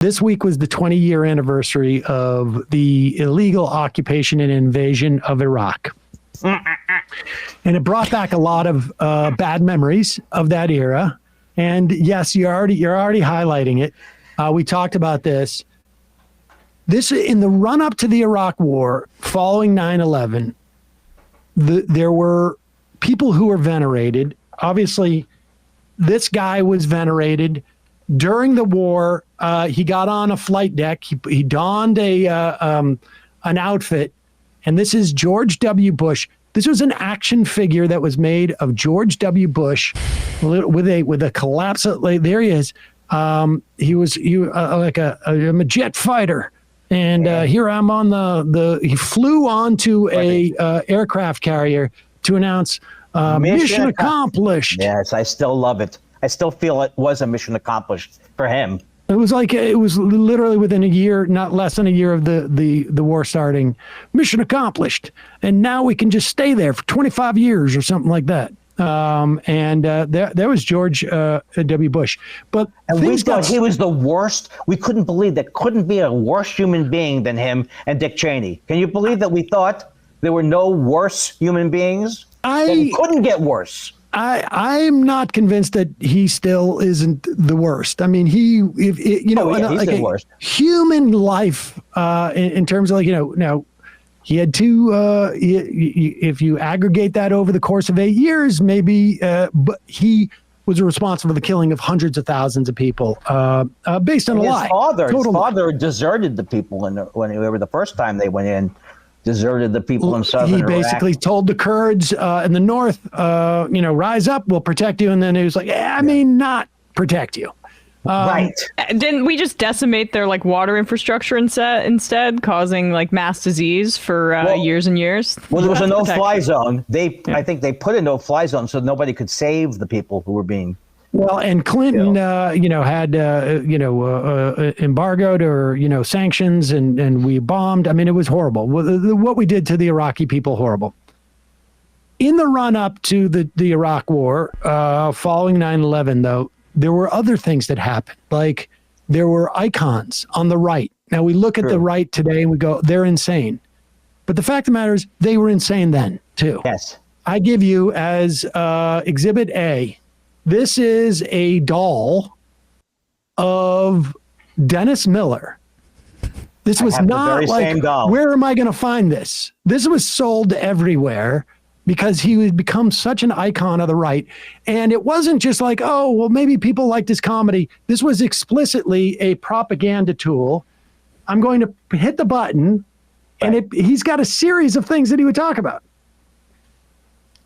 This week was the 20-year anniversary of the illegal occupation and invasion of Iraq. And it brought back a lot of bad memories of that era. And yes, you're already highlighting it. We talked about this. This in the run-up to the Iraq War, following 9/11, there were people who were venerated. Obviously, this guy was venerated. During the war, he got on a flight deck. He donned an outfit, and this is George W. Bush. This was an action figure that was made of George W. Bush with a collapse. There he is. He was like a jet fighter, and here I'm on he flew onto a aircraft carrier to announce mission accomplished. Yes, I still love it. I still feel it was a mission accomplished for him. It was literally within a year, not less than a year of the war starting. Mission accomplished, and now we can just stay there for 25 years or something like that. There was George W. Bush. But we thought he was the worst. We couldn't believe that couldn't be a worse human being than him and Dick Cheney. Can you believe that we thought there were no worse human beings? That couldn't get worse. I'm not convinced that he still isn't the worst. I mean, he's the worst. Human life in terms of now he had two. If you aggregate that over the course of 8 years, maybe, but he was responsible for the killing of hundreds of thousands of people based on a lie. His father deserted the people when they were the first time they went in. Deserted the people in southern Iraq. He basically told the Kurds in the north, rise up, we'll protect you. And then he was like, not protect you. Right. Didn't we just decimate their water infrastructure instead, causing mass disease for years and years? Well, there was a no-fly zone. I think they put a no-fly zone so nobody could save the people who were being. Well, and Clinton, had, embargoed or, sanctions and we bombed. I mean, it was horrible. What we did to the Iraqi people, horrible. In the run up to the Iraq war, following 9/11, though, there were other things that happened. Like there were icons on the right. Now we look at the right today and we go, they're insane. But the fact of the matter is they were insane then, too. Yes. I give you as Exhibit A. This is a doll of Dennis Miller. This was not same doll. Where am I going to find this? This was sold everywhere because he would become such an icon of the right. And it wasn't just maybe people liked his comedy. This was explicitly a propaganda tool. I'm going to hit the button, and he's got a series of things that he would talk about.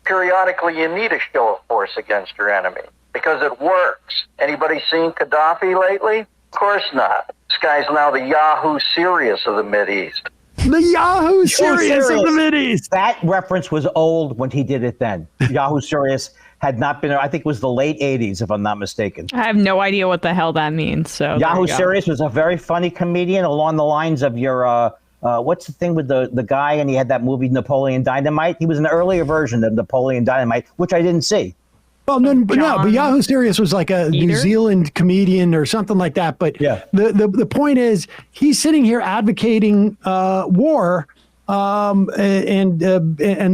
Periodically, you need a show of force against your enemy because it works. Anybody seen Gaddafi lately? Of course not. This guy's now the Yahoo Serious of the Mideast. The Yahoo Serious of the Mideast. That reference was old when he did it then. Yahoo Serious had not been, I think it was the late 80s, if I'm not mistaken. I have no idea what the hell that means. So Yahoo Serious was a very funny comedian along the lines of your... what's the thing with the guy, and he had that movie Napoleon Dynamite? He was an earlier version of Napoleon Dynamite, which I didn't see. Well, but Yahoo Serious was like a New Zealand comedian or something like that. But the point is, he's sitting here advocating war, and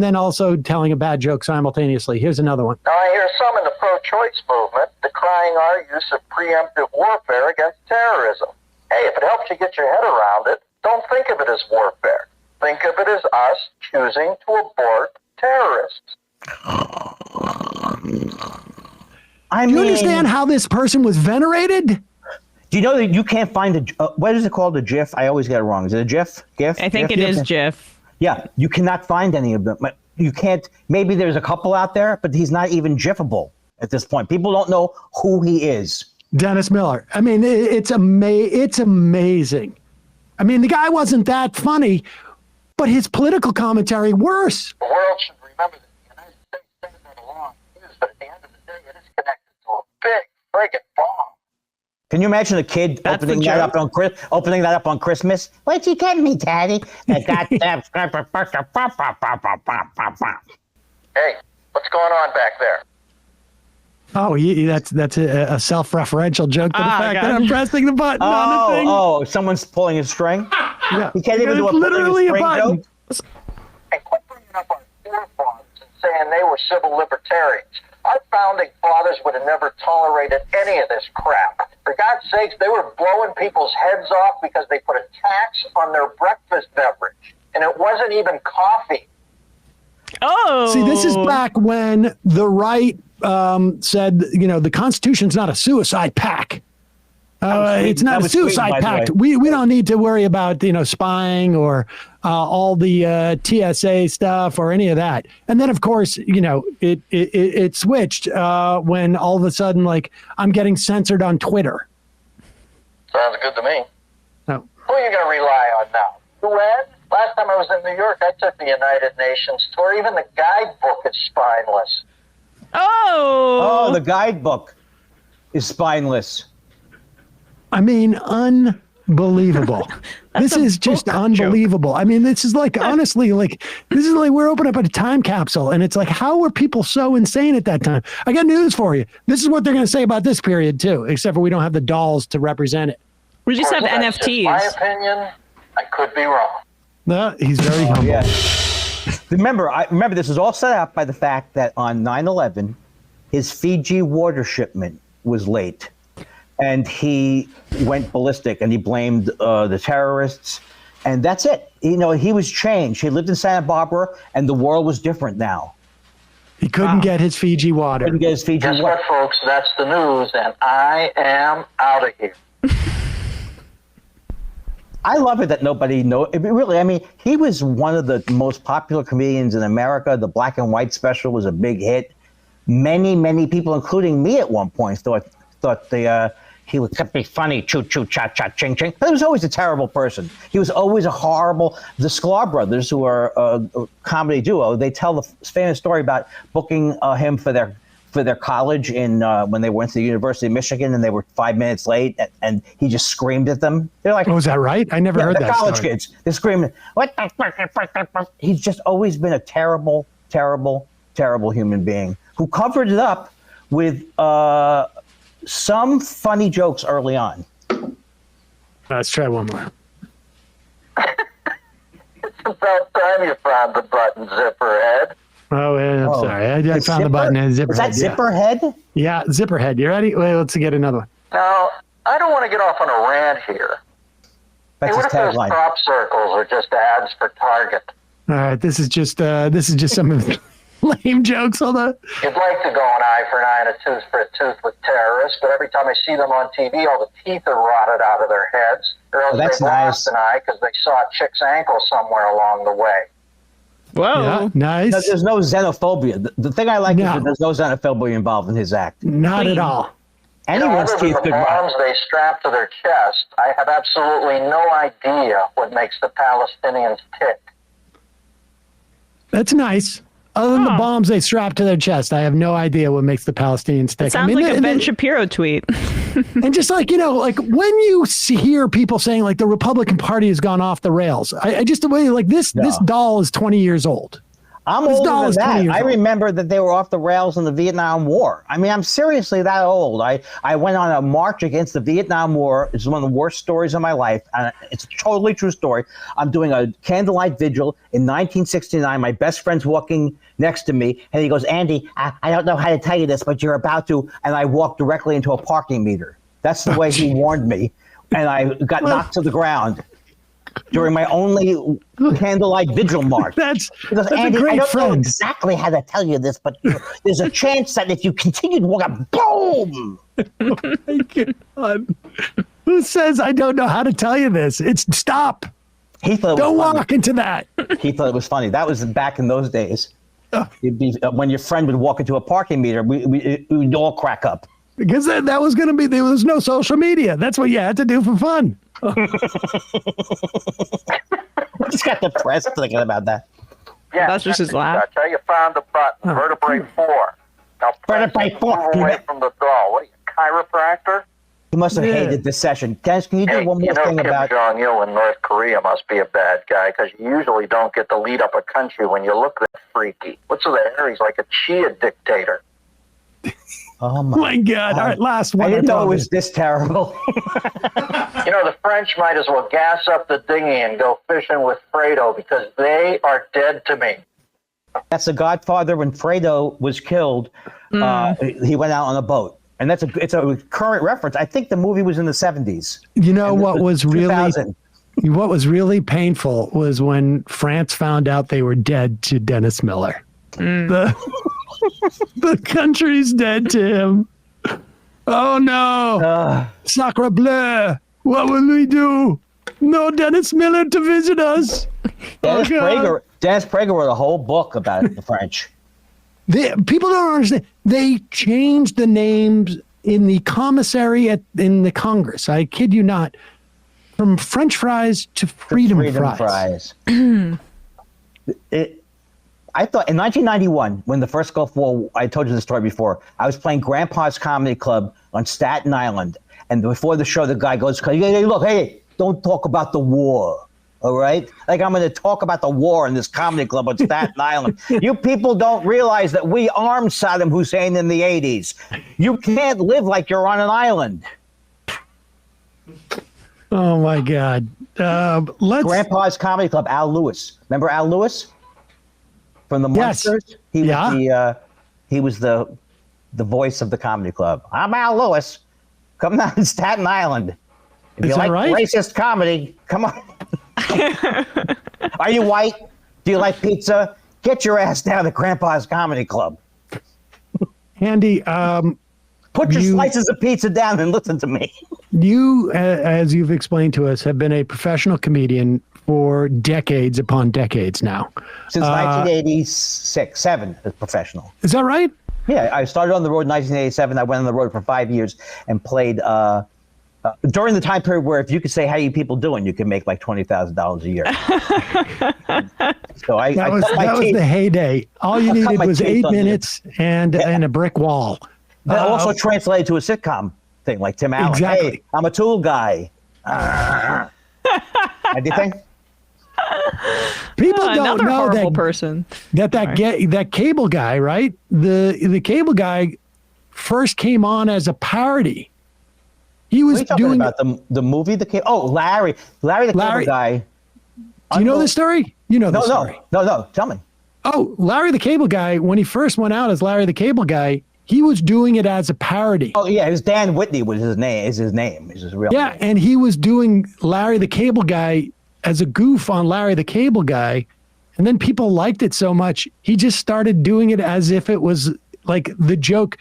then also telling a bad joke simultaneously. Here's another one. Now, I hear some in the pro-choice movement decrying our use of preemptive warfare against terrorism. Hey, if it helps you get your head around it, don't think of it as warfare. Think of it as us choosing to abort terrorists. Do you understand how this person was venerated? Do you know that you can't find what is it called? A GIF? I always get it wrong. Is it a GIF? GIF? I think it is GIF. Yeah, you cannot find any of them. You can't. Maybe there's a couple out there, but he's not even GIFable at this point. People don't know who he is. Dennis Miller. I mean, it's amazing. I mean, the guy wasn't that funny, but his political commentary worse. The world should remember that the United States things that along is, but at the end of the day, it is connected to a big friggin' bomb. Can you imagine a kid opening that up on Christmas? What'd you get me, Daddy? I got that. Hey, what's going on back there? Oh, that's a self-referential joke to the fact that I'm pressing the button on the thing. Oh, someone's pulling a string? Yeah. You can't even do a literally pulling a string joke? And quit bringing up our forefathers and saying they were civil libertarians. Our founding fathers would have never tolerated any of this crap. For God's sakes, they were blowing people's heads off because they put a tax on their breakfast beverage. And it wasn't even coffee. Oh. See, this is back when the right said, the Constitution's not a suicide pact. It's not a suicide pact. We don't need to worry about spying or all the TSA stuff or any of that. And then of course it switched when all of a sudden I'm getting censored on Twitter. Sounds good to me. Oh. Who are you going to rely on now? UN? Last time I was in New York, I took the United Nations tour. Even the guidebook is spineless. Oh, the guidebook is spineless. I mean, unbelievable. This is just unbelievable. I mean, this is honestly, we're opening up a time capsule, and it's how were people so insane at that time? I got news for you. This is what they're going to say about this period too, except for we don't have the dolls to represent it. We just have NFTs. My opinion, I could be wrong. No, he's very humble. Yeah. Remember, this was all set up by the fact that on 9/11, his Fiji water shipment was late. And he went ballistic, and he blamed the terrorists, and that's it. He was changed. He lived in Santa Barbara, and the world was different now. He couldn't get his Fiji water. Guess what, folks? That's the news, and I am out of here. I love it that nobody knows. Really, I mean, he was one of the most popular comedians in America. The Black and White special was a big hit. Many, many people, including me at one point, thought he could be funny, choo choo cha cha ching ching. But he was always a terrible person. He was always a horrible. The Sklar brothers, who are a comedy duo, they tell the famous story about booking him for their college when they went to the University of Michigan, and they were 5 minutes late, and he just screamed at them. They're like, "Oh, is that right? I never heard that." College story. Kids, they're screaming. What the? He's just always been a terrible, terrible, terrible human being who covered it up with some funny jokes early on. Let's try one more. It's about time you found the button, Zipperhead. Oh, yeah, I'm sorry. I found the button in Zipperhead. Is that Zipperhead? Yeah, Zipperhead. You ready? Wait, let's get another one. Now, I don't want to get off on a rant here. That's what his if those tagline. crop circles are just ads for Target? All right, this is just some of the lame jokes. Hold on. You'd like to go an eye for an eye and a tooth for a tooth with terrorists, but every time I see them on TV, all the teeth are rotted out of their heads. Or else that's they've lost an eye because they saw a chick's ankle somewhere along the way. Whoa. Yeah, nice. No, there's no xenophobia. The thing I like is that there's no xenophobia involved in his act. Not at all. Anyone's other than teeth the could rot. bombs they strap to their chest, I have absolutely no idea what makes the Palestinians tick. That's nice. Other than the bombs they strap to their chest, I have no idea what makes the Palestinians tick. Sounds like a Ben Shapiro tweet. And just when you hear people saying the Republican Party has gone off the rails, I just this doll is 20 years old. I'm older than that. I remember that they were off the rails in the Vietnam War. I mean, I'm seriously that old. I went on a march against the Vietnam War. It's one of the worst stories of my life. It's a totally true story. I'm doing a candlelight vigil in 1969. My best friend's walking next to me, and he goes, "Andy, I don't know how to tell you this, but you're about to." And I walked directly into a parking meter. That's the way he warned me. And I got knocked to the ground during my only candlelight vigil march. That's Andy, a great I don't friend. know exactly how to tell you this, but there's a chance that if you continue to walk up, boom! Oh my God. Who says I don't know how to tell you this? It's stop. He thought Don't walk into that. He thought it was funny. That was back in those days. It'd be, when your friend would walk into a parking meter, we'd all crack up. Because that was going to be, there was no social media. That's what you had to do for fun. Just got depressed thinking about that. Yeah, That's just his laugh. That's how you found the button, vertebrae 4. Now, Vertebrae 4. Move away from the doll. What are you, chiropractor? He must have hated this session. Guys, can you do one more thing Kim about... Jong-il in North Korea must be a bad guy because you usually don't get to lead up a country when you look that freaky. What's with the hair? He's like a Chia dictator. Oh my God. All right, last one. I didn't know it was this terrible. The French might as well gas up the dinghy and go fishing with Fredo because they are dead to me. That's the Godfather. When Fredo was killed, he went out on a boat. And it's a current reference. I think the movie was in the 70s. What was really painful was when France found out they were dead to Dennis Miller. The country's dead to him. Oh no. Sacre bleu. What will we do? No Dennis Miller to visit us. Dennis Prager wrote a whole book about the French. People don't understand. They changed the names in the commissary in the Congress. I kid you not. From French fries to freedom fries. I thought in 1991, when the first Gulf War, I told you the story before, I was playing Grandpa's Comedy Club on Staten Island. And before the show, the guy goes, hey, look, hey, don't talk about the war. All right? Like, I'm going to talk about the war in this comedy club on Staten Island. You people don't realize that we armed Saddam Hussein in the 80s. You can't live like you're on an island. Oh, my God. Grandpa's Comedy Club, Al Lewis. Remember Al Lewis? From the Munsters? Yes. He was the voice of the comedy club. I'm Al Lewis. Come down to Staten Island. If you like racist comedy, come on. Are you white? Do you like pizza? Get your ass down to Grandpa's Comedy Club. Andy, put your slices of pizza down and listen to me. You, as you've explained to us, have been a professional comedian for decades upon decades now. Since 1987, as professional. Is that right? Yeah, I started on the road in 1987. I went on the road for 5 years and played during the time period where if you could say, how you people doing, you could make like $20,000 a year. So that was the heyday. All you needed was 8 minutes and a brick wall. That also translated to a sitcom thing like Tim Allen. Exactly. Hey, I'm a tool guy. What do you think? People don't know that cable guy, right? The cable guy first came on as a parody. He was doing about the movie. Larry the Cable Guy. Do you know the story? You know the story. No. Tell me. Oh, Larry the Cable Guy. When he first went out as Larry the Cable Guy, he was doing it as a parody. Oh yeah, it was Dan Whitney was his name. Is his real name. Yeah, and he was doing Larry the Cable Guy as a goof on Larry the Cable Guy, and then people liked it so much he just started doing it as if it was like the joke.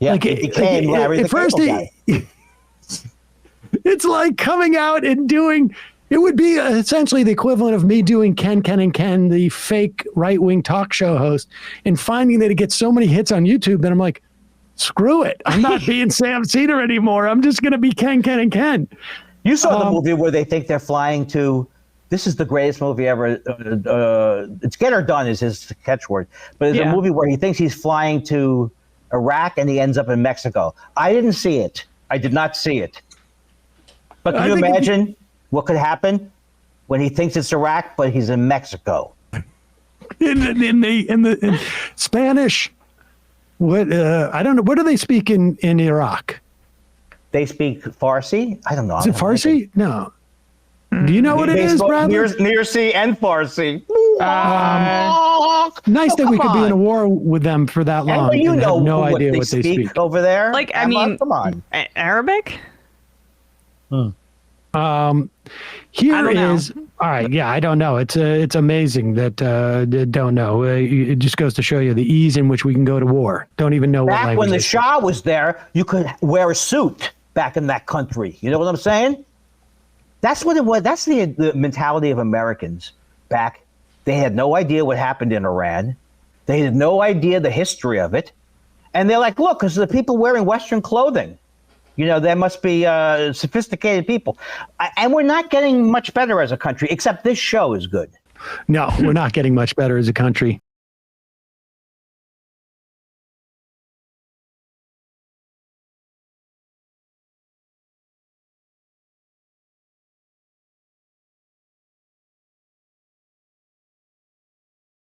Yeah, like, it became Larry the Cable Guy. It's like coming out and doing. It would be essentially the equivalent of me doing Ken, the fake right-wing talk show host, and finding that it gets so many hits on YouTube that I'm like, screw it. I'm not being Sam Seder anymore. I'm just going to be Ken. You saw the movie where they think they're flying to, this is the greatest movie ever. It's Get Her Done is his catchword. But it's a movie where he thinks he's flying to Iraq and he ends up in Mexico. I didn't see it. I did not see it. But can you imagine what could happen when he thinks it's Iraq, but he's in Mexico? In the Spanish, I don't know. What do they speak in Iraq? They speak Farsi? I don't know. Is it Farsi? No. Do you know what it is, Bradley? Nearsi and Farsi. Nice that we could be in a war with them for that long. And you know no idea what they speak over there. Like, I mean, come on. Arabic? Here is all right. Yeah, I don't know. It's amazing that don't know. It just goes to show you the ease in which we can go to war. Don't even know what language. Back when the Shah was there, you could wear a suit back in that country. You know what I'm saying? That's what it was. That's the mentality of Americans back. They had no idea what happened in Iran. They had no idea the history of it. And they're like, look, because the people wearing Western clothing. You know, there must be sophisticated people. And we're not getting much better as a country, except this show is good. No, we're not getting much better as a country.